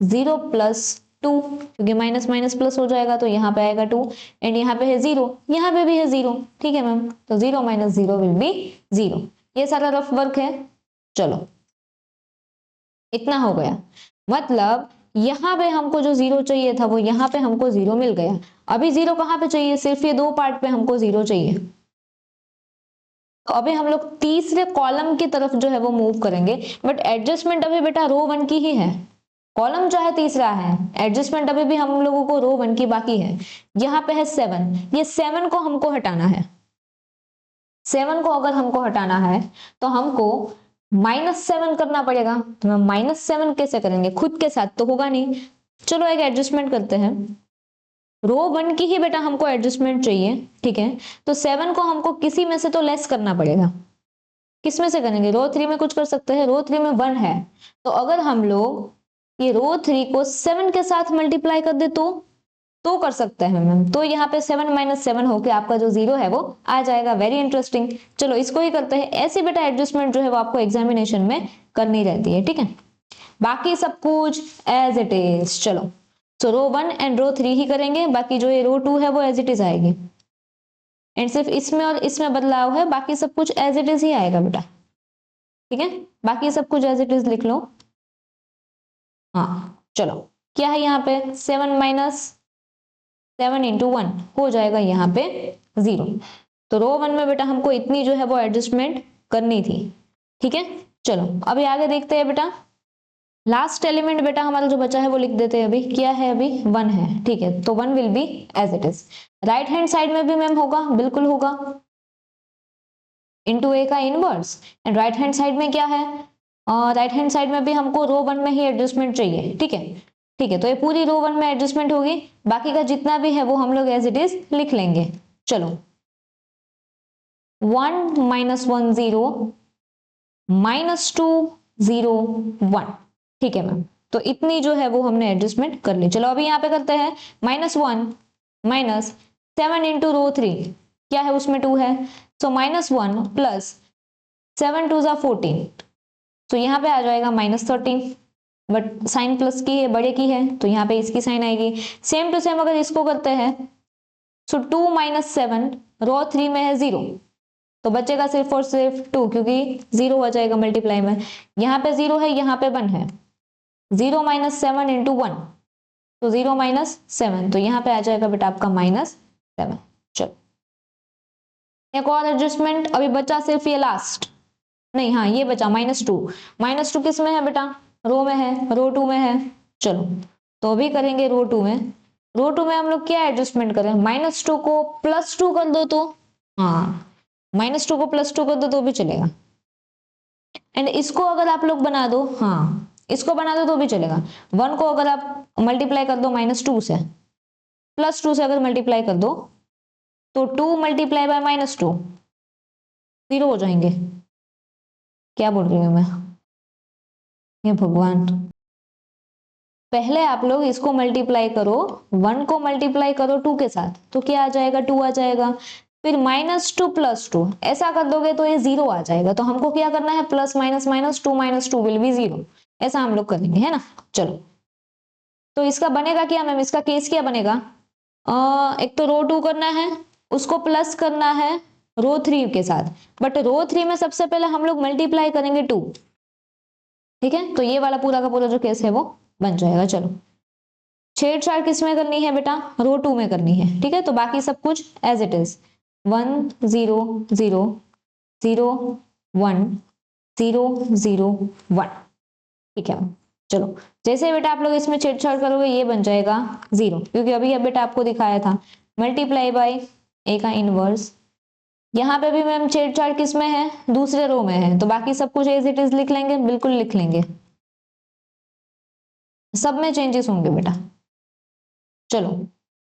0 + 2, क्योंकि माइनस माइनस प्लस हो जाएगा तो यहाँ पे आएगा 2, एंड यहाँ पे है 0, यहाँ पे भी है 0, ठीक है मैम। तो 0 - 0 विल बी 0। ये सारा रफ वर्क है। चलो इतना हो गया, मतलब यहाँ पे हमको जो 0 चाहिए था वो यहाँ पे हमको 0 मिल गया। अभी 0 कहाँ पे चाहिए? सिर्फ ये दो पार्ट पे हमको 0 चाहिए। तो अभी हम लोग तीसरे कॉलम की तरफ जो है वो मूव करेंगे, बट एडजस्टमेंट अभी बेटा रो 1 की ही है, कॉलम जो है तीसरा है, एडजस्टमेंट अभी भी हम लोगों को रो 1 की बाकी है। यहाँ पे है 7, ये 7 को हमको हटाना है। 7 को अगर हमको हटाना है तो हमको -7 करना पड़ेगा। तो मैं -7 कैसे करेंगे? खुद के साथ तो होगा नहीं। चलो एक एडजस्टमेंट करते हैं, रो 1 की ही बेटा हमको एडजस्टमेंट चाहिए, ठीक है। तो 7 को हमको किसी में से तो लेस करना पड़ेगा। किस में से करेंगे? रो 3 में कुछ कर सकते हैं, रो 3 में 1 है, तो अगर हम लोग ये रो 3 को 7 के साथ मल्टीप्लाई कर दे तो कर सकते हैं मैम। तो यहाँ पे 7 - 7 होके आपका जो 0 है वो आ जाएगा। Very interesting. चलो इसको ही करते हैं। ऐसी बेटा एडजस्टमेंट जो है वो आपको एग्जामिनेशन में करनी रहती है, ठीक है। बाकी सब कुछ एज इट इज। चलो तो रो 1 एंड रो 3 ही करेंगे, बाकी जो ये रो 2 है वो एज इट इज आएगी, एंड सिर्फ इसमें और इसमें बदलाव है, बाकी सब कुछ एज इट इज ही आएगा बेटा, ठीक है। बाकी सब कुछ एज इट इज लिख लो। हाँ चलो क्या है यहाँ पे? 7 - 7 × 1 हो जाएगा यहाँ पे 0। तो रो 1 में बेटा हमको इतनी जो है वो एडजस्टमेंट करनी थी, ठीक है। चलो अभी आगे देखते हैं बेटा। लास्ट एलिमेंट बेटा हमारा जो बचा है वो लिख देते हैं। अभी क्या है? अभी 1 है, ठीक है। तो 1 will be as it is. Right hand side में भी मैम होगा, बिल्कुल होगा, इनटू ए का inverse. And right hand side में क्या है? राइट हैंड साइड में भी हमको रो 1 में ही एडजस्टमेंट चाहिए, ठीक है। ठीक है, तो ये पूरी रो 1 में एडजस्टमेंट होगी, बाकी का जितना भी है वो हम लोग एज इट इज लिख लेंगे। चलो 1 - 1 0 -2 0 1, ठीक है मैम। तो इतनी जो है वो हमने एडजस्टमेंट कर ली। चलो अभी यहाँ पे करते हैं -1 -7 × रो 3, क्या है उसमें 2 है, सो -1 + 7 × 2 = 14, तो यहाँ पे आ जाएगा -13, बट साइन प्लस की है, बड़े की है, तो यहाँ पे इसकी साइन आएगी। सेम टू सेम अगर इसको करते हैं, सो 2 - 7 रो 3 में है 0, तो बचेगा सिर्फ और सिर्फ 2, क्योंकि 0 हो जाएगा मल्टीप्लाई में। यहाँ पे 0 है, यहाँ पे 1 है, 0 - 7 × 1, तो 0 - 7, तो यहाँ पे आ जाएगा बेटा आपका -7। चलो एक और एडजस्टमेंट अभी बचा, सिर्फ ये लास्ट नहीं, हाँ ये बचा -2। -2 किस में है बेटा? रो में है, रो 2 में है। चलो तो अभी करेंगे रो 2 में। रो 2 में हम लोग क्या एडजस्टमेंट करें? -2 को +2 कर दो तो, हाँ -2 को +2 कर दो तो भी चलेगा। एंड इसको अगर आप लोग बना दो, हाँ इसको बना दो तो भी चलेगा। 1 को अगर आप मल्टीप्लाई कर दो -2 से, +2 से अगर मल्टीप्लाई कर दो तो 2 × -2 0 हो जाएंगे। क्या बोल रही हूँ मैं? हे भगवान। पहले आप लोग इसको मल्टीप्लाई करो, 1 को मल्टीप्लाई करो 2 के साथ, तो क्या आ जाएगा, 2 आ जाएगा। फिर -2 + 2 ऐसा कर दोगे तो ये 0 आ जाएगा। तो हमको क्या करना है, plus minus minus 2 - 2 will be 0, ऐसा हम लोग करेंगे, है ना। चलो, तो इसका बनेगा क्या मैम, इसका केस क्या बनेगा, एक तो रो 2 करना है, उसको प्लस करना है रो 3 के साथ, बट रो 3 में सबसे पहले हम लोग मल्टीप्लाई करेंगे 2, ठीक है। तो ये वाला पूरा का पूरा जो केस है वो बन जाएगा। चलो, छेड़छाड़ किस में करनी है बेटा, रो 2 में करनी है, ठीक है। तो बाकी सब कुछ एज इट इज, 1 0 0 0 1 0 0 1, ठीक है। चलो, जैसे बेटा आप लोग इसमें छेड़छाड़ करोगे ये बन जाएगा 0, क्योंकि अभी अब बेटा आपको दिखाया था मल्टीप्लाई बाय ए का इनवर्स। यहाँ पे भी मैम छेड़छाड़ किस में है, दूसरे रो में है, तो बाकी सब कुछ एज इट इज लिख लेंगे, बिल्कुल लिख लेंगे, सब में चेंजेस होंगे बेटा। चलो,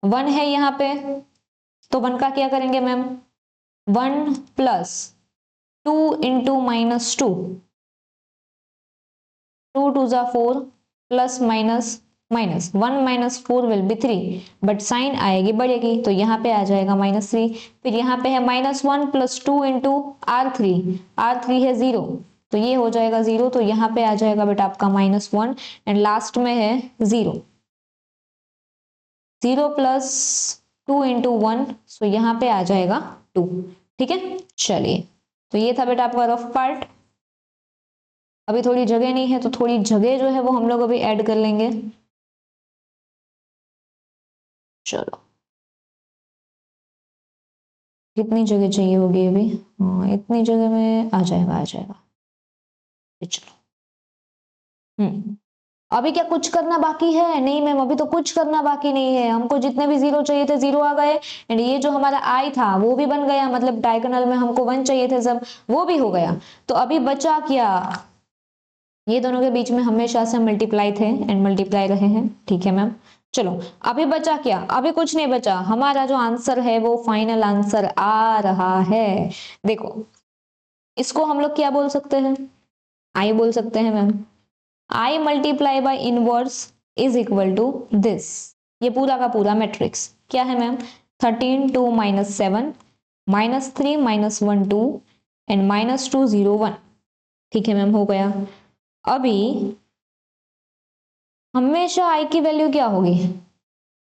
1 है यहाँ पे, तो 1 का क्या करेंगे मैम, 1 + 2 × -2, 2 2 ज़ा 4 plus minus minus 1 - 4 will be 3, but sign आएगी बढ़ेगी, तो यहाँ पे आ जाएगा -3। फिर यहाँ पे है -1 + 2 × R3, R3 है 0, तो ये हो जाएगा 0, तो यहाँ पे आ जाएगा बेटा आपका -1, एंड लास्ट में है 0, 0 + 2 × 1, सो यहाँ पे आ जाएगा 2, ठीक है। चलिए, तो ये था बेटा आपका रफ पार्ट। अभी थोड़ी जगह नहीं है, तो थोड़ी जगह जो है वो हम लोग अभी ऐड कर लेंगे। चलो, कितनी जगह चाहिए होगी अभी, हाँ इतनी जगह में आ जाएगा, आ जाएगा। चलो, अभी क्या कुछ करना बाकी है, नहीं मैम अभी तो कुछ करना बाकी नहीं है, हमको जितने भी 0 चाहिए थे 0 आ गए, एंड ये जो हमारा आई था वो भी बन गया, मतलब डायगोनल में हमको 1 चाहिए थे सब, वो भी हो गया। तो अभी बचा क्या, ये दोनों के बीच में हमेशा से मल्टीप्लाई थे एंड मल्टीप्लाई रहे हैं, ठीक है मैम। चलो, अभी बचा क्या, अभी कुछ नहीं बचा, हमारा जो आंसर है वो फाइनल आंसर आ रहा है। देखो, इसको हम लोग क्या बोल सकते हैं, आई बोल सकते हैं ma'am. I multiply by inverse is equal to this, ये पूरा का पूरा मैट्रिक्स क्या है मैम, 13 2 -7 -3 -1 2 एंड -2 0 1, ठीक है मैम, हो गया। अभी हमेशा आई की वैल्यू क्या होगी,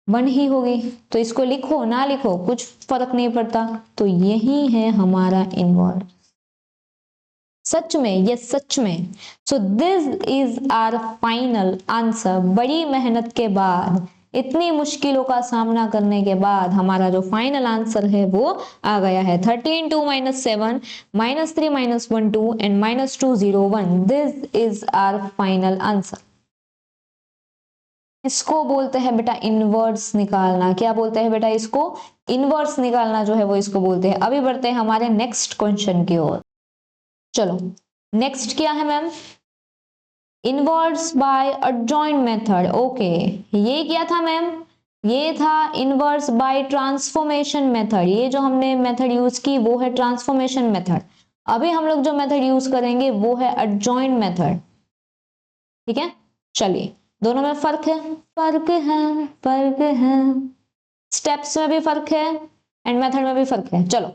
1 ही होगी, तो इसको लिखो ना लिखो कुछ फर्क नहीं पड़ता, तो यही है हमारा इनवर्स। सच में, ये सच में। So this is our final answer. बड़ी मेहनत के बाद, इतनी मुश्किलों का सामना करने के बाद हमारा जो फाइनल आंसर है वो आ गया है, 13 2 -7 -3 -1 2 and -2 0 1, this is our final answer. इसको बोलते हैं बेटा इनवर्स निकालना। क्या बोलते हैं बेटा इसको, इनवर्स निकालना जो है वो इसको बोलते हैं। अभी बढ़ते हैं हमारे नेक्स्ट क्वेश्चन की ओर। चलो, नेक्स्ट क्या है ma'am, inverse by adjoint method. Okay, ये क्या था मैम, ये था इनवर्स बाय ट्रांसफॉर्मेशन मेथड। ये जो हमने मेथड यूज की वो है ट्रांसफॉर्मेशन मेथड। अभी हम लोग जो मेथड यूज करेंगे वो है अडजॉइंट मेथड, ठीक है। चलिए, दोनों में फर्क है, फर्क है, फर्क है, स्टेप्स में भी फर्क है एंड मेथड में भी फर्क है। चलो,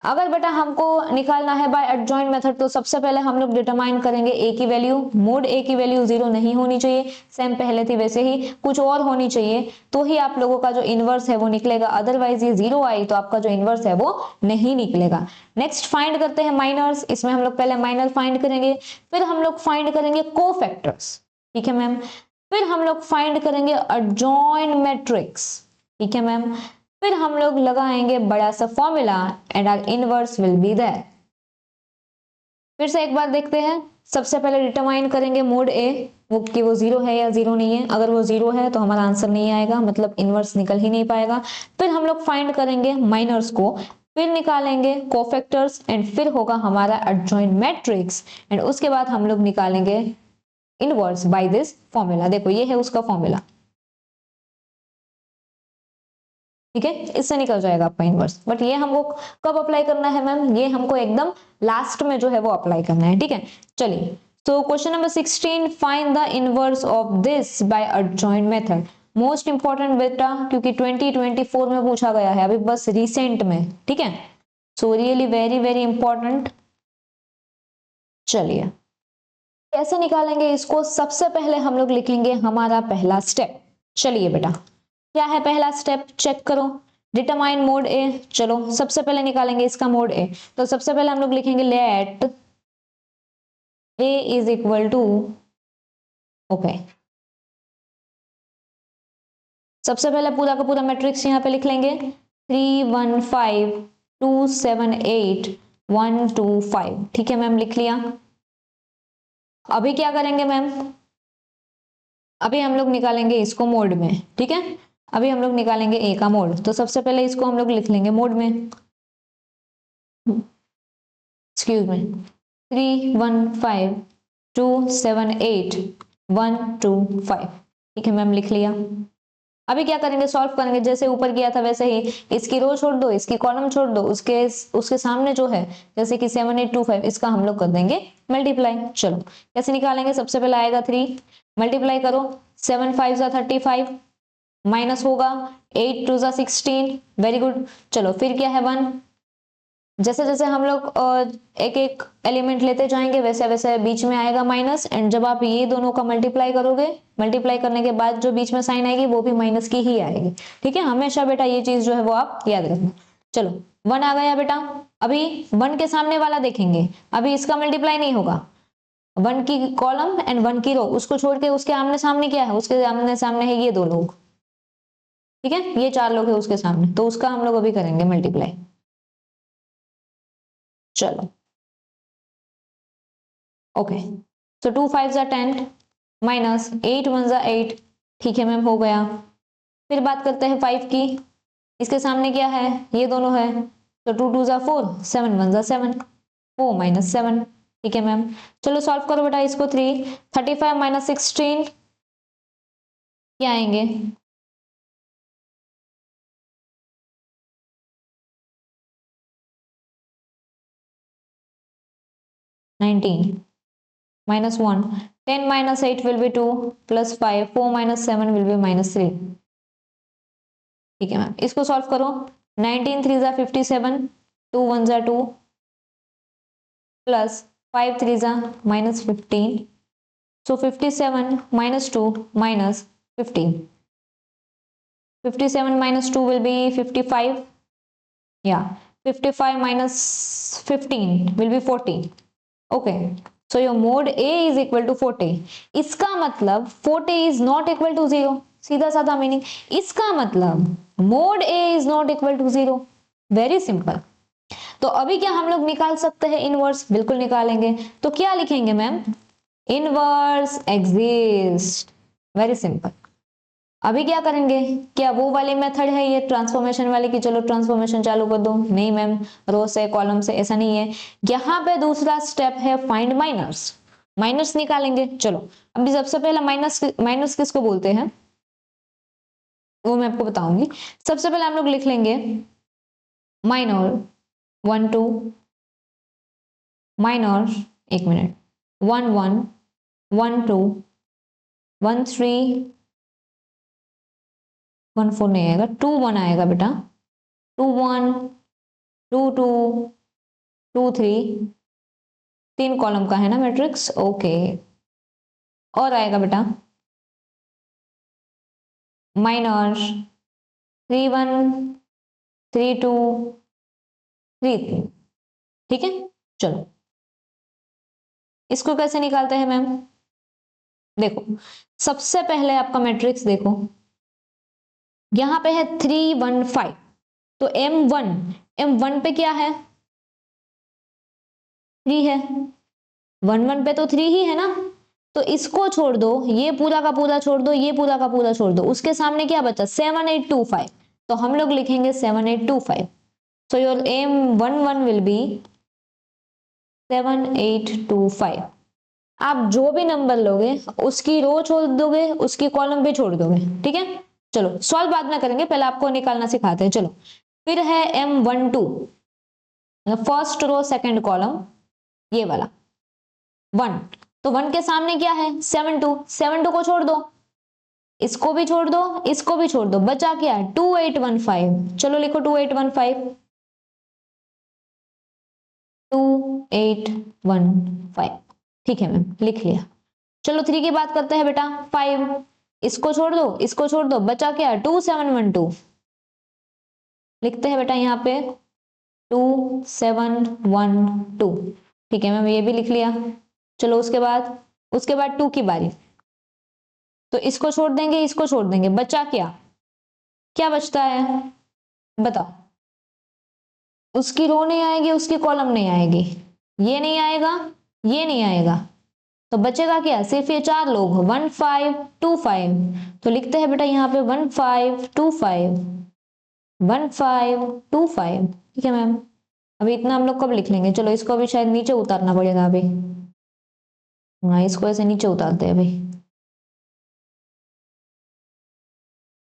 अगर बेटा हमको निकालना है बाय एडजॉइंट मेथड, तो सबसे पहले हम लोग डिटरमाइन करेंगे ए की वैल्यू। मोड ए की वैल्यू 0 नहीं होनी चाहिए, सेम पहले थी वैसे ही, कुछ और होनी चाहिए, तो ही आप लोगों का जो इनवर्स है वो निकलेगा, अदरवाइज ये 0 आई तो आपका जो इनवर्स है वो नहीं निकलेगा। नेक्स्ट फाइंड करते हैं माइनर्स। इसमें हम लोग पहले माइनर फाइंड करेंगे, फिर हम लोग फाइंड करेंगे कोफैक्टर्स, ठीक है मैम, फिर हम लोग फाइंड करेंगे एडजॉइंट मैट्रिक्स, ठीक है मैम, फिर हम लोग लगाएंगे बड़ा सा formula and our inverse will be there. फिर से एक बार देखते हैं, सबसे पहले डिटरमाइन करेंगे मोड ए, वो कि वो 0 है या 0 नहीं है। अगर वो 0 है तो हमारा आंसर नहीं आएगा, मतलब इनवर्स निकल ही नहीं पाएगा। फिर हम लोग फाइंड करेंगे माइनर्स को, फिर निकालेंगे कोफैक्टर्स एंड फिर होगा हमारा एडजॉइंट मैट्रिक्स, एंड उसके बाद हम लोग निकालेंगे इनवर्स बाय दिस फॉर्मूला। देखो, ये है उसका फॉर्मूला, ठीक है, इससे निकल जाएगा आपका इनवर्स। बट ये हमको कब अप्लाई करना है मैम, ये हमको एकदम लास्ट में जो है वो अप्लाई करना है, ठीक है। चलिए, so question number 16, find the inverse of this by adjoint method. Most important बेटा, क्योंकि 2024 में पूछा गया है, अभी बस रिसेंट में, ठीक है। So really very very important. चलिए कैसे निकालेंगे इसको, सबसे पहले हम लोग लिखेंगे हमारा पहला स्टेप। चलिए बेटा, क्या है पहला स्टेप, चेक करो। डिटरमाइन मोड ए। चलो सबसे पहले निकालेंगे इसका मोड ए। तो सबसे पहले हम लोग लिखेंगे let A is equal to, okay, सबसे पहले पूरा का पूरा मैट्रिक्स यहाँ पे लिख लेंगे 3 1 5 2 7 8 1 2 5। ठीक है मैम, लिख लिया। अभी क्या करेंगे मैम, अभी हम लोग निकालेंगे इसको मोड में, ठीक है। अभी हम लोग निकालेंगे ए का मोड, तो सबसे पहले इसको हम लोग लिख लेंगे मोड में, एक्सक्यूज मी, 3 1 5 2 7 8 1 2 5। ठीक है मैम, लिख लिया। अभी क्या करेंगे, सॉल्व करेंगे, जैसे ऊपर किया था वैसे ही। इसकी रो छोड़ दो, इसकी कॉलम छोड़ दो, उसके सामने जो है जैसे कि 7 8 2 5, इसका हम लोग कर देंगे मल्टीप्लाई। चलो कैसे निकालेंगे, सबसे पहले आएगा 3, मल्टीप्लाई करो, 7 5 जा 35, माइनस होगा 8 2 जा 16, वेरी गुड। चलो फिर क्या है 1, जैसे जैसे हम लोग एक एक एलिमेंट लेते जाएंगे वैसे वैसे बीच में आएगा माइनस, एंड जब आप ये दोनों का मल्टीप्लाई करोगे, मल्टीप्लाई करने के बाद जो बीच में साइन आएगी वो भी माइनस की ही आएगी। ठीक है, हमेशा बेटा ये चीज जो है वो आप याद रखना। चलो 1 आ गया बेटा। अभी 1 के सामने वाला देखेंगे, अभी इसका मल्टीप्लाई नहीं होगा। 1 की कॉलम एंड 1 की रो, उसको छोड़ के उसके आमने सामने क्या है, उसके आमने सामने है ये 2 लोग, ठीक है, ये 4 लोग है उसके सामने, तो उसका हम लोग अभी करेंगे मल्टीप्लाई। चलो ओके, सो 2 5 जा 10 माइनस 8 1 जा 8। ठीक है मैम, हो गया। फिर बात करते हैं 5 की, इसके सामने क्या है, ये दोनों है, तो 2 2 जा 4 7 1 जा 7, 4 माइनस 7। ठीक है मैम, चलो सॉल्व करो बेटा इसको। 3 35 माइनस 16 क्या आएंगे, 19 minus 1, 10 minus 8 will be 2 plus 5, 4 minus 7 will be minus 3। ठीक है मैम, इसको सॉल्व करो। 19 3 जा 57, 2 1 जा 2 प्लस 5 3 जा minus 15, so 57 minus 2 minus 15, 57 minus 2 will be 55, yeah, 55 minus 15 will be 40। Okay, so your mod A is equal to 40। इसका मतलब 40 is not equal to 0, सीधा साधा मीनिंग। इसका मतलब mod A is not equal to 0, very simple. तो अभी क्या हम लोग निकाल सकते हैं इनवर्स, बिल्कुल निकालेंगे। तो क्या लिखेंगे ma'am, inverse exist, very simple. अभी क्या करेंगे, क्या वो वाली मेथड है ये ट्रांसफॉर्मेशन वाली कि चलो ट्रांसफॉर्मेशन चालू कर दो, नहीं मैम, रो से कॉलम से, ऐसा नहीं है। यहाँ पे दूसरा स्टेप है फाइंड माइनस, माइनस निकालेंगे। चलो अभी सबसे पहले माइनस, माइनस किसको बोलते हैं वो मैं आपको बताऊंगी। सबसे पहले हम लोग लिख लेंगे माइनर 1 2, माइनर, एक मिनट, 1 1 1 2 1 3 1 4 नहीं आएगा, 2 1 आएगा बेटा, 2 1 2 2 2 3, 3 कॉलम का है ना मैट्रिक्स, ओके। और आएगा बेटा माइनर 3 1 3 2 3 3। ठीक है, चलो इसको कैसे निकालते हैं मैम, देखो सबसे पहले आपका मैट्रिक्स देखो, यहां पे है 3 1 5, तो M1 पे क्या है, 3 है, 1 1 पे तो 3 ही है ना, तो इसको छोड़ दो, ये पूरा का पूरा छोड़ दो, ये पूरा का पूरा छोड़ दो, उसके सामने क्या बचा 7 8 2 5, तो हम लोग लिखेंगे 7 8 2 5। So your M11 will be 7 8 2 5। आप जो भी नंबर लोगे उसकी रो छोड़ दोगे, उसकी कॉलम भी छोड़ दोगे, ठीक है। चलो सॉल्व बाद में करेंगे, पहले आपको निकालना सिखाते हैं। चलो फिर है M12, first row second column, ये वाला 1, तो 1 के सामने क्या है 72, 72 को छोड़ दो, इसको भी छोड़ दो, इसको भी छोड़ दो, बचा क्या 2815। चलो लिखो 2815, 2815। ठीक है मैम, लिख लिया। चलो 3 की बात करते हैं बेटा, 5, इसको छोड़ दो, इसको छोड़ दो, बचा क्या 2712। लिखते हैं बेटा यहाँ पे 2712। ठीक है मैम, ये भी लिख लिया। चलो उसके बाद 2 की बारी, तो इसको छोड़ देंगे, इसको छोड़ देंगे, बचा क्या, क्या बचता है बताओ। उसकी रो नहीं आएगी, उसकी कॉलम नहीं आएगी, ये नहीं आएगा, ये नहीं आएगा, तो बचेगा क्या, सिर्फ ये 4 लोग 1525। तो लिखते हैं बेटा यहाँ पे 1525, 1525। ठीक है मैम, अभी इतना हम लोग कब लिख लेंगे, चलो इसको अभी शायद नीचे उतारना पड़ेगा अभी। हाँ, इसको ऐसे नीचे उतारते हैं अभी,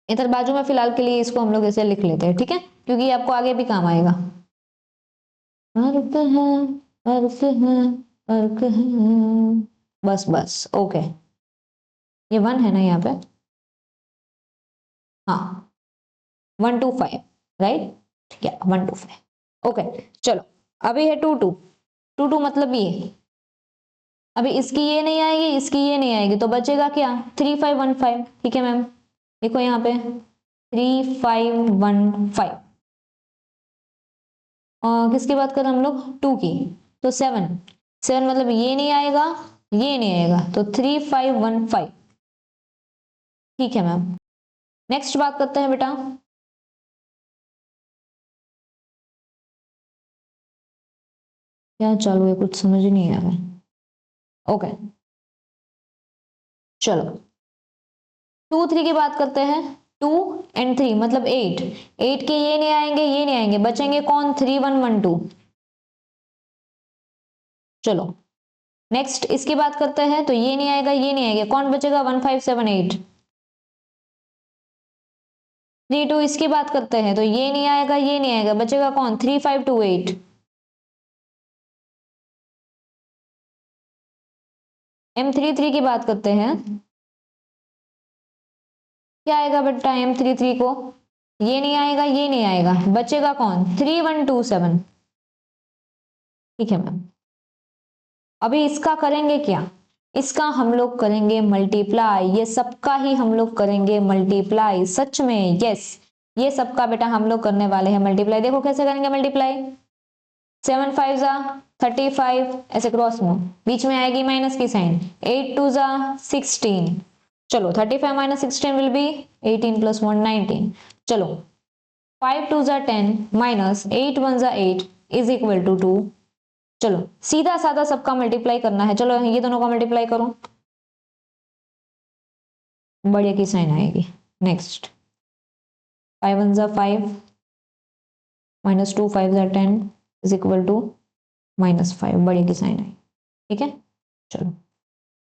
इधर बाजू में फिलहाल के लिए इसको हम लोग ऐसे लिख लेते हैं, ठीक है, क्योंकि ये आपको आगे भी काम आएगा। अर्क है, अर्क है, अर्क है, बस बस ओके। ये 1 है ना यहाँ पे, हाँ 125, राइट, ठीक है 125। ओके चलो, अभी है 22 मतलब ये, अभी इसकी ये नहीं आएगी, इसकी ये नहीं आएगी, तो बचेगा क्या 3515। ठीक है मैम, देखो यहाँ पे 3515। किसकी बात कर रहे हैं हम लोग 2 की, तो 7, 7 मतलब ये नहीं आएगा, ये नहीं आएगा, तो 3515। ठीक है मैम, नेक्स्ट बात करते हैं बेटा, क्या चालू है कुछ समझ नहीं आ रहा है। ओके चलो 2 3 की बात करते हैं, 2 एंड 3 मतलब 8, 8 के ये नहीं आएंगे, ये नहीं आएंगे, बचेंगे कौन 3112। चलो नेक्स्ट इसकी बात करते हैं, तो ये नहीं आएगा, ये नहीं आएगा, कौन बचेगा 1578। 32 इसकी बात करते हैं, तो ये नहीं आएगा, ये नहीं आएगा, बचेगा कौन 3528। M33 की बात करते हैं, क्या आएगा बेटा M33 को, ये नहीं आएगा, ये नहीं आएगा, बचेगा कौन 3127। ठीक है मैम, अभी इसका करेंगे क्या, इसका हम लोग करेंगे मल्टीप्लाई, ये सबका ही हम लोग करेंगे मल्टीप्लाई, सच में यस, ये सबका बेटा हम लोग करने वाले हैं मल्टीप्लाई। देखो कैसे करेंगे मल्टीप्लाई, 7 5 जा 35, ऐसे क्रॉस में बीच में आएगी माइनस की साइन, 8 2 जा 16। चलो 35 माइनस 16 विल बी 18 प्लस 1 19। चलो 5 2 जा 10 माइनस 8 1 जा 8 इज इक्वल टू 2। चलो सीधा साधा सबका मल्टीप्लाई करना है, चलो ये दोनों का मल्टीप्लाई करो, बढ़िया की साइन आएगी। नेक्स्ट 5 1 जा 5 माइनस 2 5 जा 10 इज इक्वल टू -5, बढ़िया की साइन आई। ठीक है चलो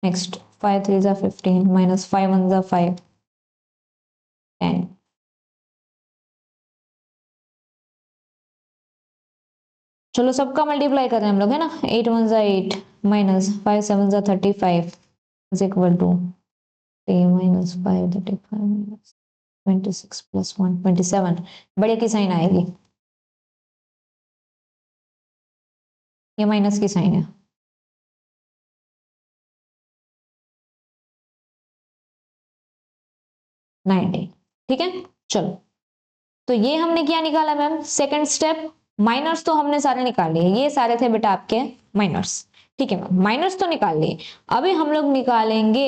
नेक्स्ट 5 3 जा 15 माइनस 5 1 जा 5 10। चलो सबका मल्टीप्लाई कर रहे हैं हम लोग, है ना, 8 1 जा 8 माइनस 5 7 जा 35 is equal to 3 minus 5 35 minus 26 plus 1 27, बढ़िया की साइन आएगी, ये माइनस की साइन है। ठीक है चलो, तो ये हमने क्या निकाला मैम, सेकंड स्टेप, माइनर्स तो हमने सारे निकाल लिए, ये सारे थे बेटा आपके माइनर्स। ठीक है मैम, माइनर्स तो निकाल लिए, अभी हम लोग निकालेंगे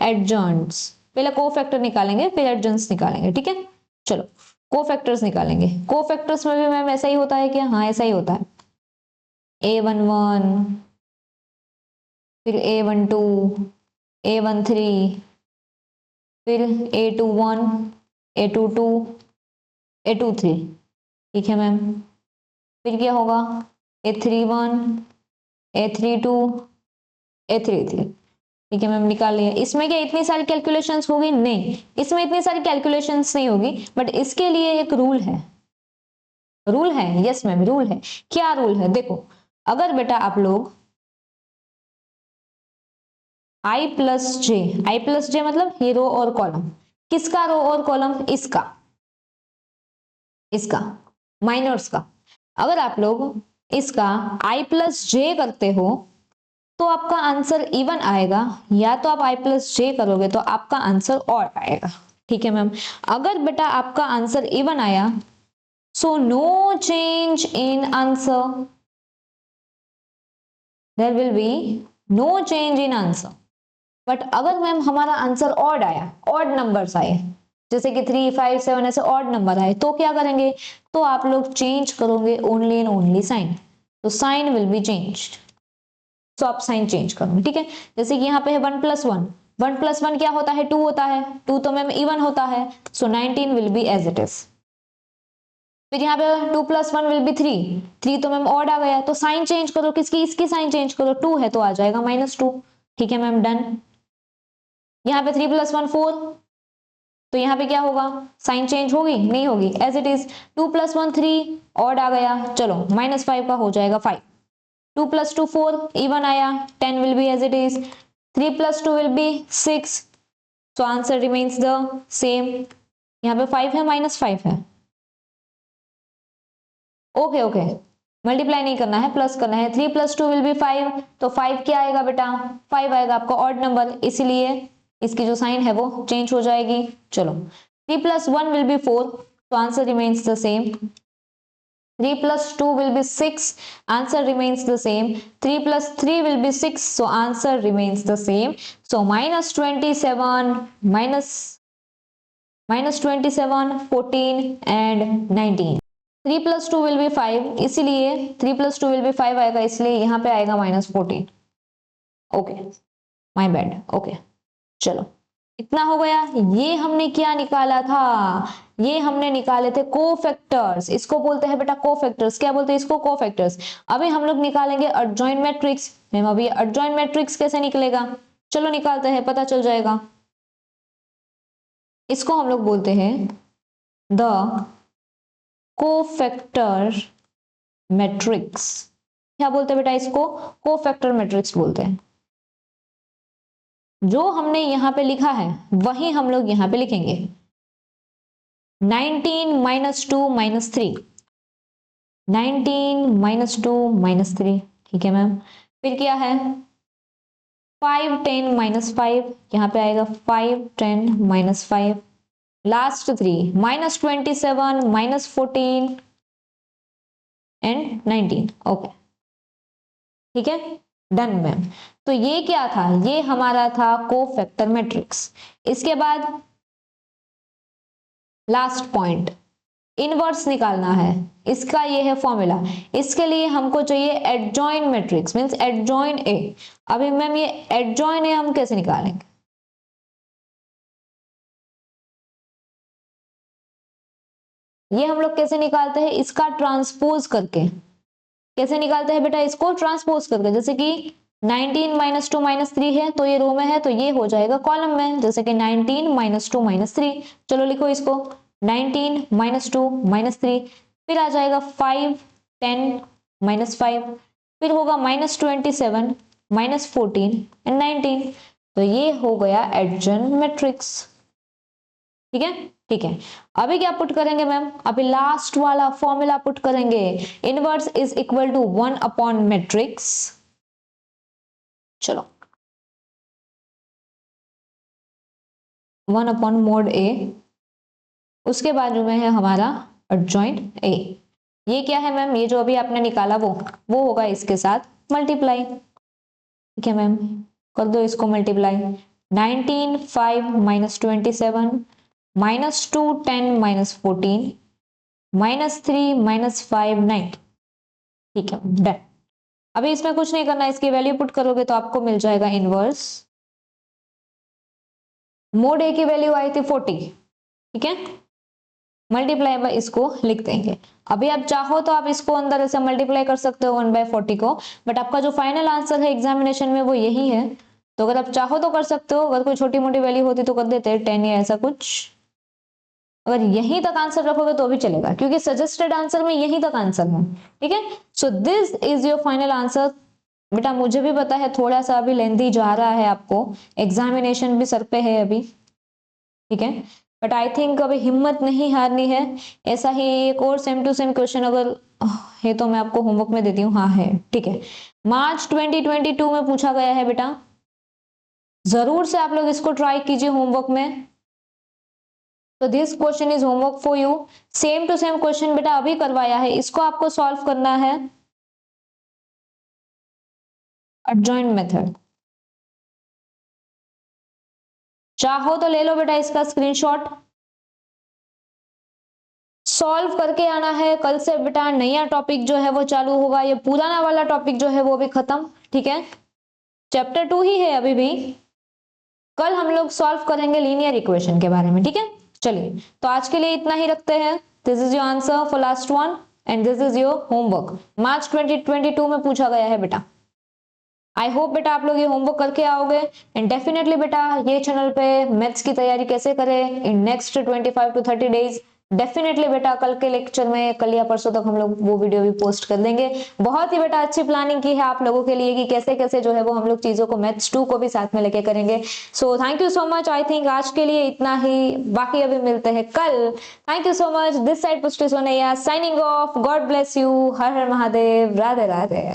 एडजॉइंट्स, पहले कोफैक्टर निकालेंगे फिर एडजॉइंट्स निकालेंगे। ठीक है चलो कोफैक्टर्स निकालेंगे, कोफैक्टर्स में भी मैम ऐसा ही होता है क्या, हाँ ऐसा ही होता है, A11 फिर A12 A13 फिर A21 A22 A23। ठीक है मैम, फिर क्या होगा A31 A32 A33। ठीक है मैम, निकाल लिया। इसमें क्या इतनी सारी कैलकुलेशंस होगी, नहीं इसमें इतनी सारी कैलकुलेशंस नहीं होगी, बट इसके लिए एक रूल है, रूल है यस मैम रूल है। क्या रूल है देखो, अगर बेटा आप लोग आई प्लस जे मतलब ये रो और कॉलम, किसका रो और कॉलम, इसका माइनर्स का। अगर आप लोग इसका आई प्लस जे करते हो तो आपका आंसर इवन आएगा, या तो आप आई प्लस जे करोगे तो आपका आंसर ऑड आएगा। ठीक है मैम, अगर बेटा आपका आंसर इवन आया so no change in answer, there will be no change in answer. But अगर मैम हमारा आंसर ऑड आया, ऑड नंबर्स आए, जैसे कि 3, 5, 7 ऐसे ऑड नंबर आए, तो क्या करेंगे, तो आप लोग चेंज करोगे ओनली एंड ओनली साइन, तो साइन विल बी चेंज्ड, तो आप साइन चेंज करोगे। ठीक है, जैसे कि यहाँ पे है 1 + 1, 1 + 1 क्या होता है, 2 होता है, 2 तो मैम इवन होता है, so 19 will be as it is. फिर यहाँ पे 2 + 1 विल बी 3, 3 तो मैम ऑड आ गया, तो साइन चेंज करो, किसकी, इसकी साइन चेंज करो, 2 है तो आ जाएगा -2। ठीक है मैम, डन। यहाँ पे 3 + 1 4, तो यहाँ पे क्या होगा, साइन चेंज होगी, नहीं होगी, एज इट इज। 2 + 1 3, ऑड आ गया, चलो -5 का हो जाएगा 5। 2 + 2 4, इवन आया, 10 will be as it is. 3 + 2 will be 6, so answer remains the same। यहाँ पे 5 है, -5 है, ओके ओके, मल्टीप्लाई नहीं करना है, प्लस करना है। 3 + 2 विल बी 5, तो 5 क्या आएगा बेटा, 5 आएगा आपका ऑड नंबर, इसीलिए इसकी जो साइन है वो चेंज हो जाएगी। चलो 3 + 1 विल बी 4, तो answer remains the same. 3 + 2 will be 6, answer remains the same। 3 + 3 will be 6, so answer remains the same। So -27, -27, 14 and 19। 3 + 2 will be 5, इसीलिए 3 + 2 will be 5 आएगा, इसलिए यहाँ पे आएगा -14। Okay, my bad, okay. चलो इतना हो गया, ये हमने क्या निकाला था, ये हमने निकाले थे कोफैक्टर्स, इसको बोलते हैं बेटा कोफैक्टर्स। क्या बोलते हैं इसको, कोफैक्टर्स। अभी हम लोग निकालेंगे एडजॉइंट मैट्रिक्स। मैम अभी एडजॉइंट मैट्रिक्स कैसे निकलेगा, चलो निकालते हैं, पता चल जाएगा। इसको हम लोग बोलते हैं द कोफैक्टर मैट्रिक्स। क्या बोलते हैं बेटा इसको, कोफैक्टर मैट्रिक्स बोलते हैं। जो हमने यहाँ पे लिखा है वही हम लोग यहाँ पे लिखेंगे। 19 - 2 - 3, 19 - 2 - 3, ठीक है मैम। फिर क्या है 5 10 - 5, यहाँ पे आएगा 5 10 - 5। Last 3 -27 -14 and 19। ओके ठीक है, डन मैम। तो ये क्या था, ये हमारा था कोफैक्टर मैट्रिक्स। इसके बाद लास्ट पॉइंट, इनवर्स निकालना है, इसका ये है फॉर्मूला। इसके लिए हमको चाहिए एडजॉइन मैट्रिक्स, मींस एडजॉइन ए। अभी मैम ये एडजॉइन ए हम कैसे निकालेंगे, ये हम लोग कैसे निकालते हैं, इसका ट्रांसपोज करके। कैसे निकालते हैं बेटा इसको, ट्रांसपोज करके। जैसे कि 19 - 2 - 3 है तो ये रो में है, तो ये हो जाएगा कॉलम में, जैसे कि 19 - 2 - 3। चलो लिखो इसको, 19 - 2 - 3, फिर आ जाएगा 5 10 - 5, फिर होगा -27 -14 एंड 19। तो ये हो गया एडजॉइंट मैट्रिक्स। ठीक है, ठीक है। अभी क्या पुट करेंगे मैम, अभी लास्ट वाला फॉर्मूला पुट करेंगे। Inverse is equal to 1 upon matrix. चलो 1 अपॉन मोड ए, उसके बाजू में है हमारा एडजॉइंट ए। ये क्या है मैम, ये जो अभी आपने निकाला वो होगा इसके साथ मल्टीप्लाई। ठीक है मैम, कर दो इसको मल्टीप्लाई। 19 5 -27 -2 10 -14 -3 -5 9। ठीक है डन। अभी इसमें कुछ नहीं करना, इसकी वैल्यू पुट करोगे तो आपको मिल जाएगा इनवर्स। मोड ए की वैल्यू आई थी 40, ठीक है, मल्टीप्लाई बाय इसको लिख देंगे। अभी आप चाहो तो आप इसको अंदर ऐसे मल्टीप्लाई कर सकते हो 1/40 को, बट आपका जो फाइनल आंसर है एग्जामिनेशन में वो यही है। तो अगर आप चाहो तो कर सकते हो, अगर कोई छोटी मोटी वैल्यू होती तो कर देते 10 या ऐसा कुछ। अगर यहीं तक आंसर रखोगे तो भी चलेगा, क्योंकि सजेस्टेड आंसर में यहीं तक आंसर है। ठीक है, सो this is your final answer बेटा मुझे भी पता है थोड़ा सा अभी लेंथी जा रहा है आपको, एग्जामिनेशन भी सर पे है अभी, ठीक है, बट आई थिंक अभी हिम्मत नहीं हारनी है। ऐसा ही एक और सेम टू सेम क्वेश्चन अगर है तो मैं आपको होमवर्क में देती हूँ। हाँ है, ठीक है, मार्च 2022 में पूछा गया है बेटा, जरूर से आप लोग इसको ट्राई कीजिए होमवर्क में। तो this question is homework for you. Same to same question बेटा अभी करवाया है, इसको आपको सॉल्व करना है एडजॉइंट मेथड। चाहो तो ले लो बेटा इसका स्क्रीनशॉट, सॉल्व करके आना है। कल से बेटा नया टॉपिक जो है वो चालू होगा, ये पुराना वाला टॉपिक जो है वो भी खत्म, ठीक है, चैप्टर 2 ही है अभी भी। कल हम लोग सॉल्व करेंगे लीनियर इक्वेशन के बारे में, ठीक है। चलिए तो आज के लिए इतना ही रखते हैं। This is your answer for last one and this is your homework, मार्च 2022 में पूछा गया है बेटा। आई होप बेटा आप लोग ये होमवर्क करके आओगे एंड डेफिनेटली बेटा ये चैनल पे मैथ्स की तैयारी कैसे करें in next 25 to 30 days, definitely बेटा कल के लेक्चर में, कल या परसों तक हम लोग वो वीडियो भी पोस्ट कर देंगे। बहुत ही बेटा अच्छी प्लानिंग की है आप लोगों के लिए कि कैसे कैसे जो है वो हम लोग चीजों को मैथ्स 2 को भी साथ में लेके करेंगे। So thank you so much, I think आज के लिए इतना ही, बाकी अभी मिलते हैं कल। Thank you so much, this side Pushti Sonaiya signing off, god bless you, हर हर महादेव, राधे राधे।